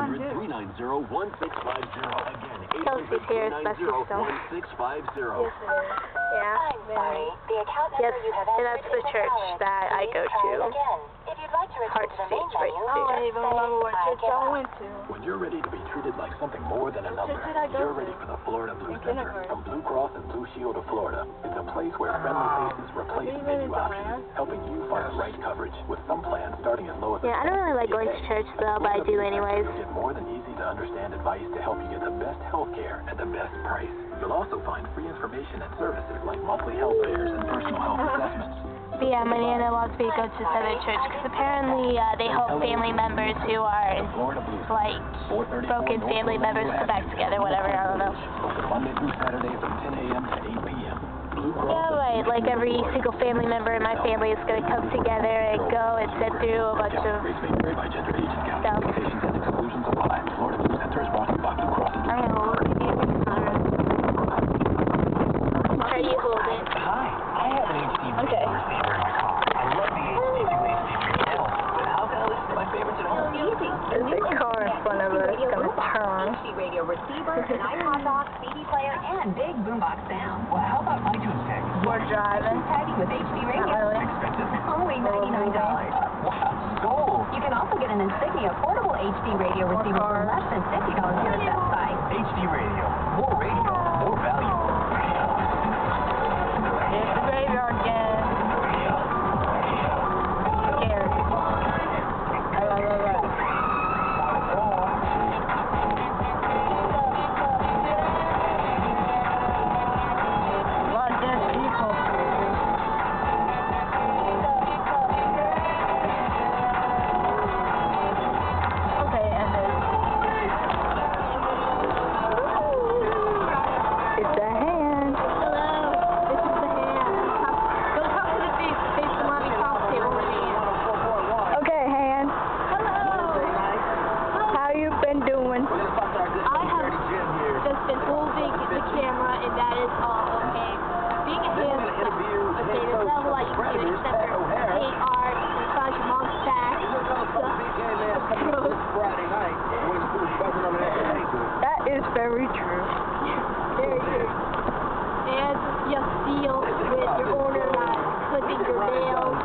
800-390-1650. Again, Kelsey's here, especially still. 800-390-1650. Yes, it is. Yeah. I'm sorry. The account Yes, number you have and entered that's the is church invalid. that I go Please try to. again. If you'd like to return to the main Street, menu, right there. just I don't even know what church I went to. When you're ready to be treated like something more than a number, church did I go you're to? ready for the Florida Blue In Center. kindergarten. From Blue Cross and Blue Shield of Florida, it's a place where friendly faces replace Even menu in options, helping you find the right coverage with some plans starting as low as Yeah, I don't really like going to church though, but I do anyways. You'll get more than easy to understand advice to help you get the best health care at the best price. You'll also find free information and services like monthly health fairs and personal health assessments. But yeah, my Nana wants me to go to Southern Church because apparently they help family members who are like broken family members put back together, whatever, I don't know. Monday through Saturday from 10 a.m. to 8 p.m. Yeah, right, like every single family member in my family is going to come together and go and sit through a bunch of stuff. Florida Blue Center is brought to you by Blue Cross and Blue Shield. Are you holding? Hi, I have an HD Okay. receiver in my car. I love the HD2 HD channel, but how can I listen to my favorites at home? Easy. There's a car in front of us going to turn. HD radio receiver, an iPod box, CD player, and big boombox sound. Well, how about iTunes tag? We're driving. Tagging with HD Not radio. really. Expensive? Only $99. Wow, sold. You can also get an Insignia portable HD radio receiver for less than $50 here at that site. HD radio. More radio, more value. It's the graveyard again. Scared. A lot of dead people. Okay, and then it's a hand. Hello. This is the hand. Go talk to the face. The face will let me talk to you. Okay, hand. Hello. How you been doing? I have just been holding the camera, and that is all, okay? Being a hand, okay, there's not a whole lot you can do except for paint art, massage your mom's back, That is very true. very good. And just deal with your owner not clipping your nails,